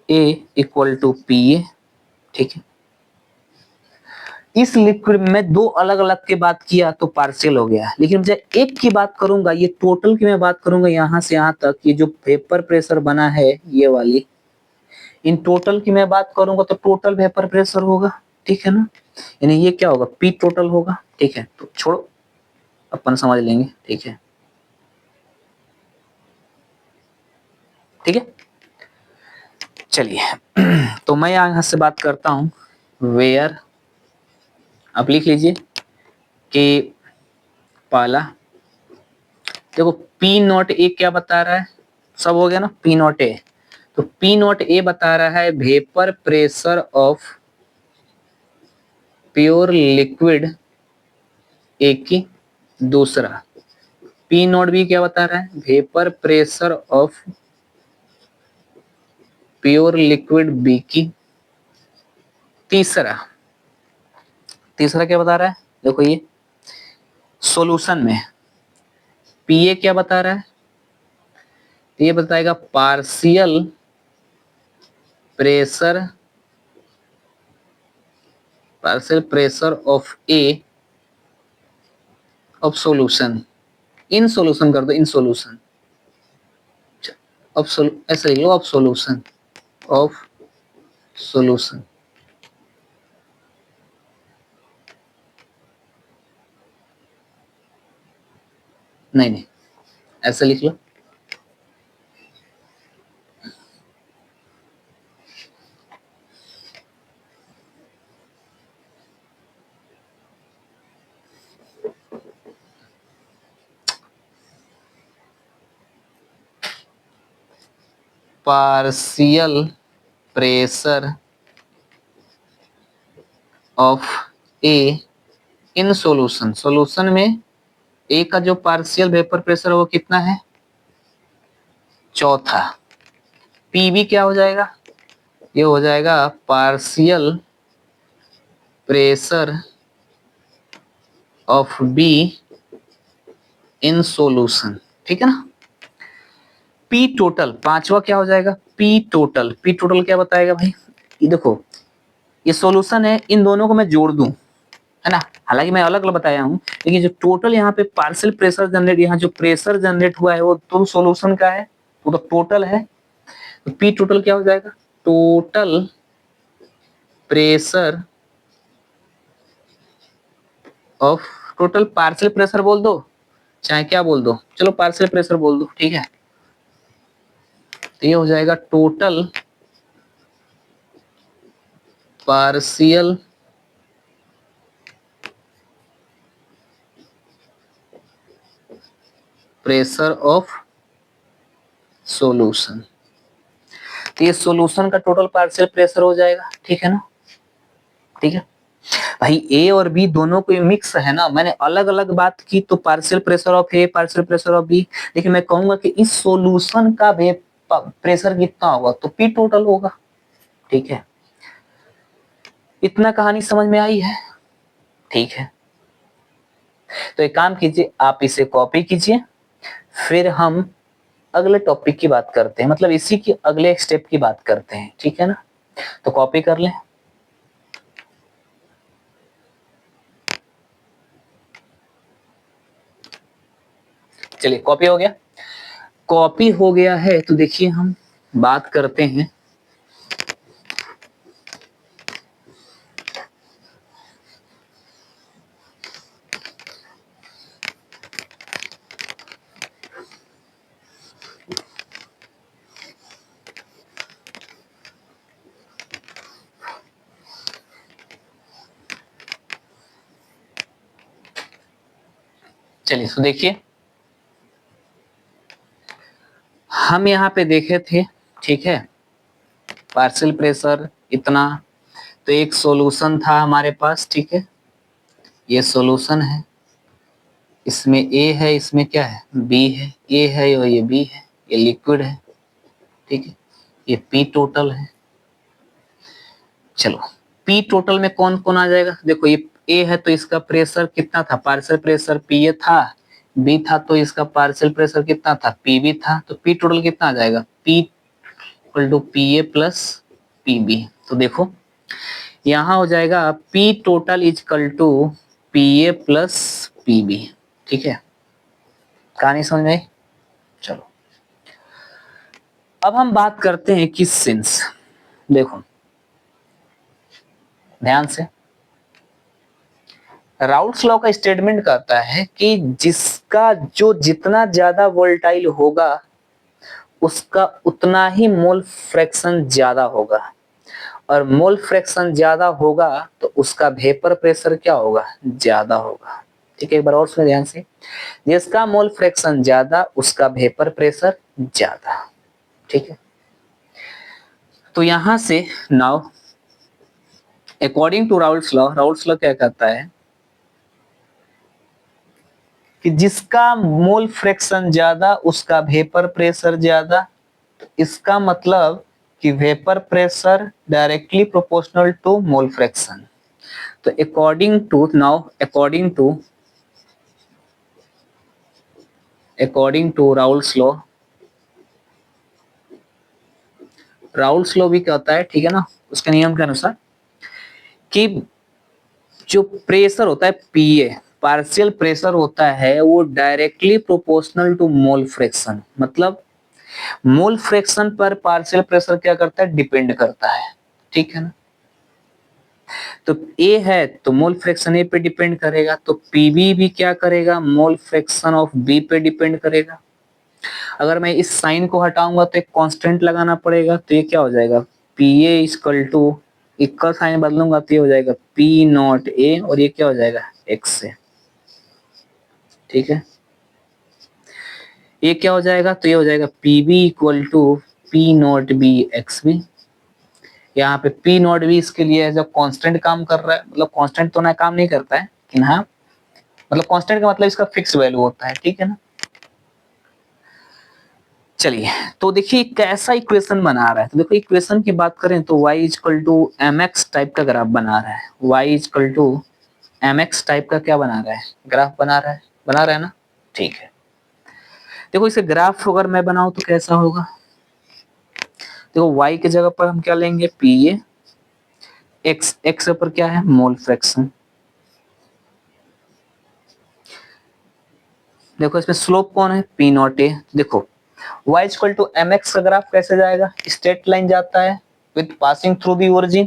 A equal to P A, ठीक है। इस लिक्विड में दो अलग अलग की बात किया तो पार्शियल हो गया, लेकिन जब एक की बात करूंगा, ये टोटल की मैं बात करूंगा यहां से यहां तक, ये जो वेपर प्रेशर बना है ये वाली, इन टोटल की मैं बात करूंगा तो टोटल वेपर प्रेशर होगा, ठीक है ना, यानी ये क्या होगा, पी टोटल होगा, ठीक है। तो छोड़ो अपन समझ लेंगे, ठीक है, ठीक है। चलिए तो मैं यहां से बात करता हूं वेयर, आप लिख लीजिए कि पहला देखो पी नॉट ए क्या बता रहा है, सब हो गया ना, पी नॉट ए, तो पी नॉट ए बता रहा है vapour pressure of pure liquid A की, दूसरा पी नॉट बी क्या बता रहा है, vapour pressure of pure liquid B की, तीसरा क्या बता रहा है, देखो ये सॉल्यूशन में पीए क्या बता रहा है, ये बताएगा partial pressure of A of solution, in solution कर दो, इन सॉल्यूशन ऑफ, ऐसे लिख लो, ऑफ सॉल्यूशन नहीं ऐसे लिख लो, partial pressure of A in solution में ए का जो पार्शियल वेपर प्रेशर है वो कितना है, चौथा। पीबी क्या हो जाएगा, ये हो जाएगा partial pressure of be in solution, ठीक है ना। पी टोटल पांचवा क्या हो जाएगा, पी टोटल क्या बताएगा भाई, ये देखो ये सॉल्यूशन है, इन दोनों को मैं जोड़ दूं, है ना, हालांकि मैं अलग अलग बताया हूं, लेकिन जो टोटल यहाँ पे पार्शियल प्रेशर जनरेट, यहाँ जो प्रेशर जनरेट हुआ है वो तो सॉल्यूशन का है, वो तो टोटल है, तो पी टोटल क्या हो जाएगा, total pressure of, total partial pressure बोल दो चाहे क्या बोल दो, चलो पार्शियल प्रेशर बोल दो, ठीक है। तो ये हो जाएगा total partial pressure of solution, तो ये सॉल्यूशन का टोटल पार्शियल प्रेशर हो जाएगा, ठीक है ना, ठीक है। भाई ए और बी दोनों को मिक्स है ना, मैंने अलग अलग बात की तो partial pressure of A partial pressure of B, लेकिन मैं कहूंगा कि इस सॉल्यूशन का प्रेशर कितना होगा तो पी टोटल होगा। ठीक है, इतना कहानी समझ में आई है? ठीक है, तो एक काम कीजिए, आप इसे कॉपी कीजिए, फिर हम अगले टॉपिक की बात करते हैं, मतलब इसी की अगले स्टेप की बात करते हैं। ठीक है ना, तो कॉपी कर लें। चलिए कॉपी हो गया, कॉपी हो गया है तो देखिए हम बात करते हैं चलिए तो देखिए हम यहाँ पे देखे थे, ठीक है, पार्शियल प्रेशर इतना, तो एक सॉल्यूशन था हमारे पास। ठीक है, ये सॉल्यूशन है, इसमें ए है, इसमें क्या है बी है, ए है और ये बी है, ये लिक्विड है। ठीक है, ये पी टोटल है। चलो पी टोटल में कौन कौन आ जाएगा, देखो ये ए है तो इसका प्रेशर कितना था, पार्शियल प्रेशर पी ए था, बी था तो इसका पार्शियल प्रेशर कितना था, पी बी था, तो पी टोटल कितना आ जाएगा, P equal to P A plus P B. तो देखो यहाँ हो जाएगा P total equal to P A plus P B. ठीक है, कहानी समझ में आई? चलो अब हम बात करते हैं किस सिंस, देखो ध्यान से, राउल्ट्स लॉ का स्टेटमेंट कहता है कि जिसका जो जितना ज्यादा वोल्टाइल होगा उसका उतना ही मोल फ्रैक्शन ज्यादा होगा, और मोल फ्रैक्शन ज्यादा होगा तो उसका वेपर प्रेशर क्या होगा, ज्यादा होगा। ठीक है, एक बार और सुनिए ध्यान से, जिसका मोल फ्रैक्शन ज्यादा उसका वेपर प्रेशर ज्यादा। ठीक है, तो यहां से now according to Raoult's law क्या कहता है कि जिसका मोल फ्रैक्शन ज्यादा उसका वेपर प्रेशर ज्यादा, तो इसका मतलब कि vapour pressure directly proportional to mole fraction. तो अकॉर्डिंग टू राउल्ट्स लॉ भी कहता है, ठीक है ना, उसके नियम के अनुसार कि जो प्रेशर होता है पीए, पार्शियल प्रेशर होता है वो directly proportional to mole fraction, मतलब मोल फ्रैक्शन पर पार्शियल प्रेशर क्या करता है, डिपेंड करता है। ठीक है ना, तो ए है तो मोल फ्रैक्शन ए पे डिपेंड करेगा, तो पीबी भी क्या करेगा, मोल फ्रैक्शन ऑफ बी पे डिपेंड करेगा। अगर मैं इस साइन को हटाऊंगा तो एक कांस्टेंट लगाना पड़ेगा, तो ये क्या हो जाएगा, P A equal to, equal sign बदलूंगा तो ये हो जाएगा पी नॉट ए, और ये क्या हो जाएगा एक्स से। ठीक है, ये क्या हो जाएगा, तो ये हो जाएगा P B equal to P not B X B. यहाँ पे पी नॉट बी इसके लिए जब कांस्टेंट काम कर रहा है, मतलब कांस्टेंट तो ना काम नहीं करता है, लेकिन हाँ मतलब कांस्टेंट का मतलब इसका फिक्स वैल्यू होता है। ठीक है ना, चलिए तो देखिए कैसा इक्वेशन बना रहा है, तो देखो इक्वेशन की बात करें तो y equal to M X type का ग्राफ बना रहा है, y equal to M X type का क्या बना रहा है, ग्राफ बना रहा है ना। ठीक है, देखो इसे ग्राफ अगर मैं बनाऊं तो कैसा होगा, देखो y की जगह पर हम क्या लेंगे, पी ए, एक्स पर क्या है, मोल फ्रैक्शन। देखो इसमें स्लोप कौन है, पी नॉट ए। देखो y equal to M X का ग्राफ कैसे जाएगा, स्ट्रेट लाइन जाता है with passing through the origin.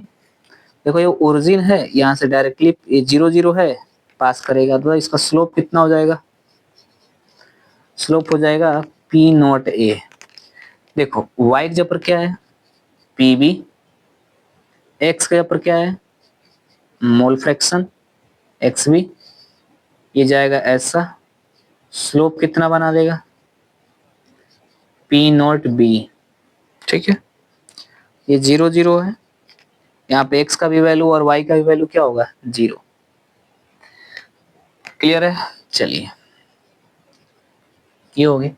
देखो ये ओरिजिन है, यहाँ से डायरेक्टली ये 0 0 है, पास करेगा तो इसका स्लोप कितना हो जाएगा, स्लोप हो जाएगा पी नॉट ए। देखो y के पर क्या है, पी बी, एक्स के पर क्या है, मोल फ्रैक्शन एक्स बी, ये जाएगा ऐसा, स्लोप कितना बना देगा, पी नॉट बी। ठीक है, ये 0 0 है, यहाँ पे x का भी वैल्यू और y का भी वैल्यू क्या होगा, 0। क्लियर है? चलिए, ये हो गया।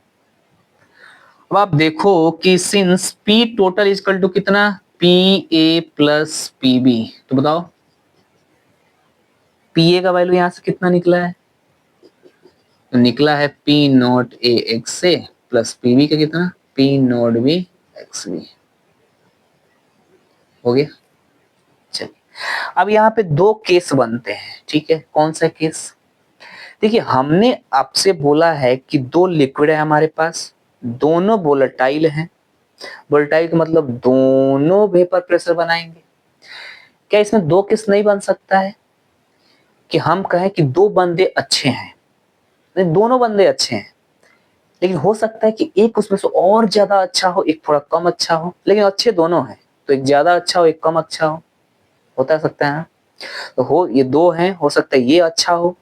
अब आप देखो कि since P total equal to कितना, PA प्लस PB, तो बताओ PA का वैल्यू यहां से कितना निकला है, तो निकला है P नॉट A एक्स से प्लस PB का कितना, P not B X B. हो गया। चलिए, अब यहाँ पे दो केस बनते हैं, ठीक है। कौन सा केस? देखिए, हमने आपसे बोला है कि दो लिक्विड है हमारे पास, दोनों वोलेटाइल हैं। वोलेटाइल का मतलब दोनों वेपर प्रेशर बनाएंगे। क्या इसमें दो केस नहीं बन सकता है कि हम कहें कि दो बंदे अच्छे हैं, नहीं दोनों बंदे अच्छे हैं, लेकिन हो सकता है कि एक उसमें से और ज्यादा अच्छा हो, एक थोड़ा कम अच्छा हो, लेकिन अच्छे दोनों हैं, तो एक ज्यादा अच्छा हो एक कम अच्छा हो, होता सकता है। तो हो ये दो हैं, हो सकता है ये अच्छा हो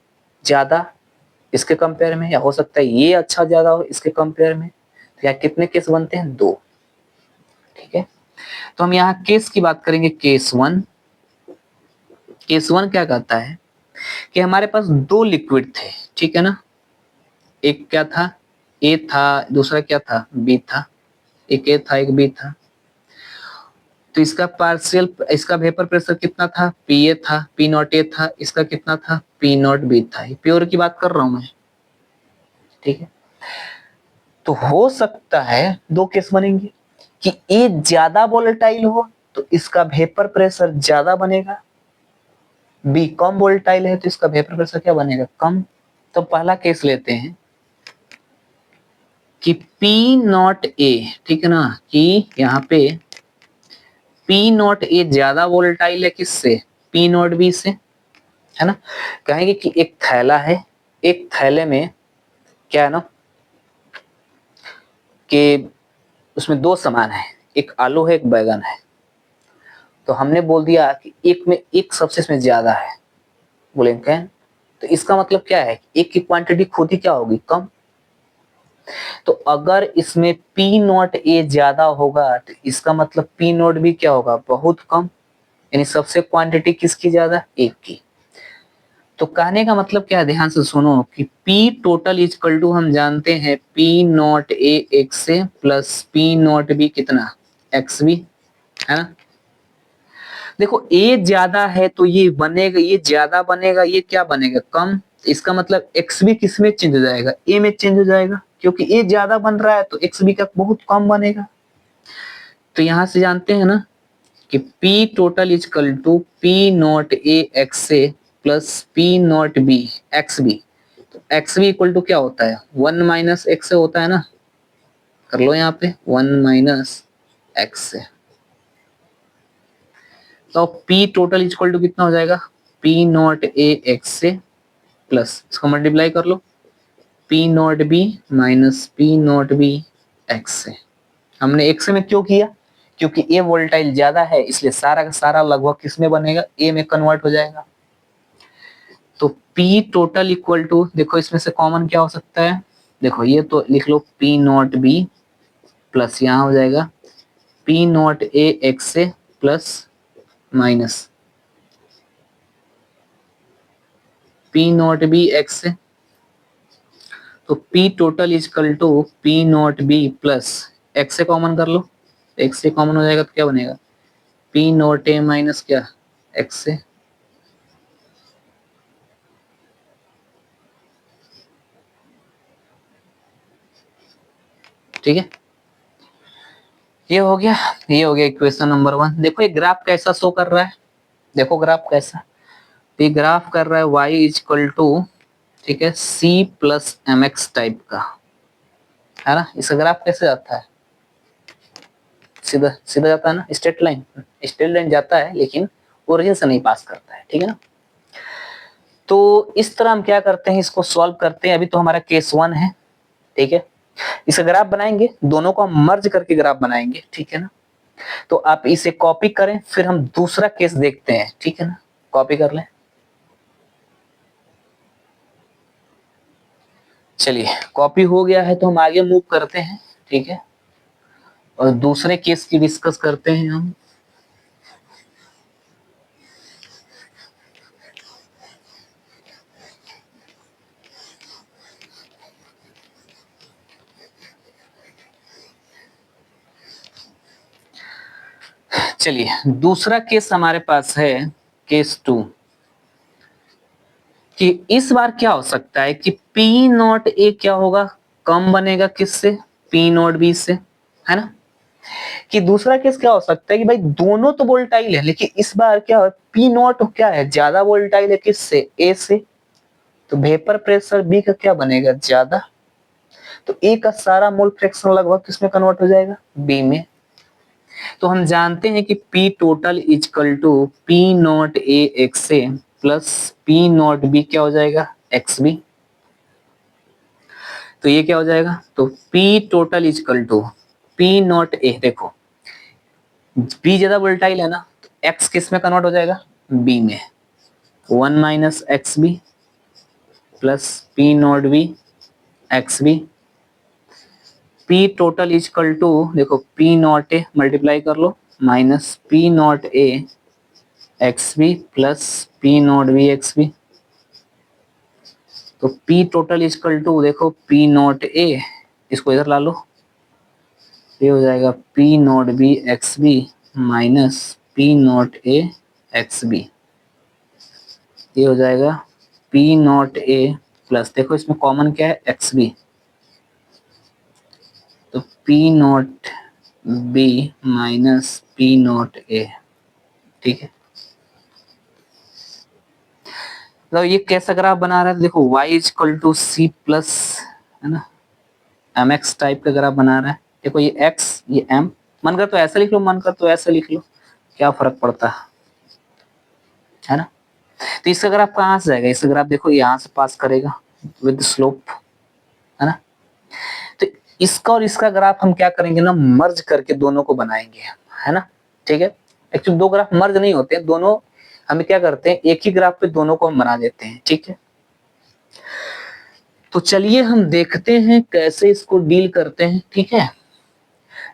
ज्यादा इसके कंपेयर में, या हो सकता है ये अच्छा ज्यादा हो इसके कंपेयर में। तो यहाँ कितने केस बनते हैं? दो। ठीक है, तो हम यहाँ केस की बात करेंगे, केस वन। केस वन क्या कहता है कि हमारे पास दो लिक्विड थे, ठीक है ना। एक क्या था, ए था, दूसरा क्या था, बी था। एक ए था एक बी था। तो इसका पार्शियल, इसका वेपर प्रेशर कितना था, पी ए था, पी नॉट ए था, इसका कितना था, पी नॉट बी था। प्योर की बात कर रहा हूं मैं, ठीक है। तो हो सकता है दो केस बनेंगे कि ए ज्यादा वोलेटाइल हो तो इसका वेपर प्रेशर ज्यादा बनेगा, बी कम वोलेटाइल है तो इसका वेपर प्रेशर क्या बनेगा, कम। तो पहला केस लेते हैं कि पी नॉट ए, ठीक है ना, कि यहाँ पे पी नॉट ए ज्यादा वोलेटाइल है किससे, पी नॉट बी से, है ना। कहेंगे कि एक थैला है, एक थैले में क्या है ना कि उसमें दो सामान है, एक आलू है एक बैगन है। तो हमने बोल दिया कि एक में एक सबसे इसमें ज्यादा है, बोलेंगे क्या, तो इसका मतलब क्या है, एक की क्वांटिटी खुद ही क्या होगी, कम। तो अगर इसमें पी नॉट ए ज्यादा होगा तो इसका मतलब पी नॉट भी क्या होगा, बहुत कम। यानी सबसे क्वांटिटी किसकी ज्यादा, एक की। तो कहने का मतलब क्या है, ध्यान से सुनो कि P टोटल इजकल टू हम जानते हैं P नॉट ए एक्स से प्लस P नॉट बी कितना, एक्स बी, है ना। देखो A ज्यादा है तो ये बनेगा, ये ज्यादा बनेगा, ये क्या बनेगा, कम। इसका मतलब एक्स बी किस में चेंज हो जाएगा, ए में चेंज हो जाएगा, क्योंकि ए ज्यादा बन रहा है तो एक्स बी का बहुत कम बनेगा। तो यहां से जानते हैं ना कि P total equal to P not A X से plus P not B X B. तो एक्स बी इक्वल टू क्या होता है, वन माइनस एक्स से होता है ना, कर लो यहाँ पे वन माइनस एक्स से। तो P टोटल इजकल टू कितना हो जाएगा, P नॉट ए एक्स से प्लस इसको मल्टीप्लाई कर लो P not be minus P not B X से। हमने एक्स में क्यों किया, क्योंकि ए वोल्टाइल ज्यादा है इसलिए सारा का सारा लगभग किस में बनेगा, ए में कन्वर्ट हो जाएगा। तो P टोटल इक्वल टू, देखो इसमें से कॉमन क्या हो सकता है, देखो ये तो लिख लो P नॉट बी प्लस यहाँ हो जाएगा P नॉट ए एक्स से plus minus P not B X से। तो P total equal to P not B plus X से कॉमन कर लो, एक्स से कॉमन हो जाएगा तो क्या बनेगा, P नॉट ए माइनस क्या, एक्स से। ठीक है, ये हो गया, ये हो गया इक्वेशन नंबर वन। देखो ये ग्राफ कैसा शो कर रहा है, देखो ग्राफ कैसा, ये ग्राफ कर रहा है y इजक्वल टू, ठीक है, c plus M X type का, है ना। इसका ग्राफ कैसे जाता है, सीधा सीधा जाता है ना, स्ट्रेट लाइन जाता है, लेकिन ओरिजिन से नहीं पास करता है, ठीक है ना। तो इस तरह हम क्या करते हैं, इसको सॉल्व करते हैं। अभी तो हमारा केस वन है, ठीक है। इसका ग्राफ बनाएंगे, दोनों को हम मर्ज करके ग्राफ बनाएंगे, ठीक है ना। तो आप इसे कॉपी करें, फिर हम दूसरा केस देखते हैं, ठीक है ना। कॉपी कर लें, चलिए कॉपी हो गया है तो हम आगे मूव करते हैं, ठीक है, और दूसरे केस की डिस्कस करते हैं हम। चलिए दूसरा केस हमारे पास है केस 2 कि इस बार क्या हो सकता है कि पी नॉट ए क्या होगा, कम बनेगा किससे, पी नॉट बी से, है ना। कि दूसरा केस क्या हो सकता है कि भाई दोनों तो वोल्टाइल है लेकिन इस बार क्या है, पी नॉट क्या है, ज्यादा वोल्टाइल है किससे, ए से, तो वेपर प्रेशर बी का क्या बनेगा, ज्यादा, तो ए का सारा मोल फ्रैक्शन लगभग किसमें कन्वर्ट हो जाएगा, बी में। तो हम जानते हैं कि P total equal to P not A X A plus P not B क्या हो जाएगा, एक्स बी। तो ये क्या हो जाएगा, तो P total equal to P not A, देखो B ज्यादा वोल्टाइल है ना, तो X किस में कन्वर्ट हो जाएगा, B में, 1 minus X B plus P not B X B. P total equal to, देखो P नॉट ए मल्टीप्लाई कर लो, minus P not A X B plus P not B X B. तो P total equal to, देखो P not A, इसको इधर ला लो, ये हो जाएगा P not B X B minus P not A X B, ये हो जाएगा P नॉट ए प्लस, देखो इसमें कॉमन क्या है, एक्स बी, तो P not be minus P not a, ठीक है। तो ये कैसा ग्राफ बना रहा है, देखो y equal to C plus, है ना, एम एक्स टाइप का ग्राफ बना रहा है। देखो ये x, ये m, मन कर तो ऐसा लिख लो, मन कर तो ऐसा लिख लो, क्या फर्क पड़ता है ना। तो इसका ग्राफ कहाँ से जाएगा, इसका ग्राफ देखो यहाँ से पास करेगा विद स्लोप, है ना। तो इसका और इसका ग्राफ हम क्या करेंगे ना, मर्ज करके दोनों को बनाएंगे, है ना, ठीक है। एक्चुअली दो ग्राफ मर्ज नहीं होते, दोनों हमें क्या करते हैं, एक ही ग्राफ पे दोनों को हम बना देते हैं, ठीक है। तो चलिए हम देखते हैं कैसे इसको डील करते हैं, ठीक है।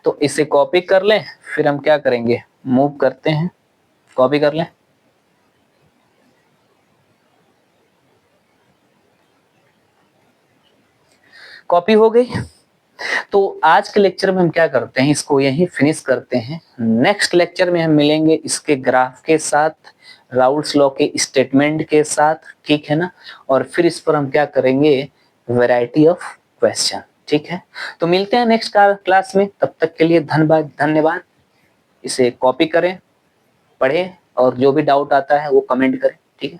तो इसे कॉपी कर लें, फिर हम क्या करेंगे, मूव करते हैं, कॉपी कर लें, कॉपी हो गई। तो आज के लेक्चर में हम क्या करते हैं, इसको यहीं फिनिश करते हैं। नेक्स्ट लेक्चर में हम मिलेंगे इसके ग्राफ के साथ, राउल्स लॉ के स्टेटमेंट के साथ, ठीक है ना, और फिर इस पर हम क्या करेंगे, वैरायटी ऑफ क्वेश्चन, ठीक है। तो मिलते हैं नेक्स्ट क्लास में, तब तक के लिए धन्यवाद। इसे कॉपी करें, पढ़ें और जो भी डाउट आता है वो कमेंट करें, ठीक है।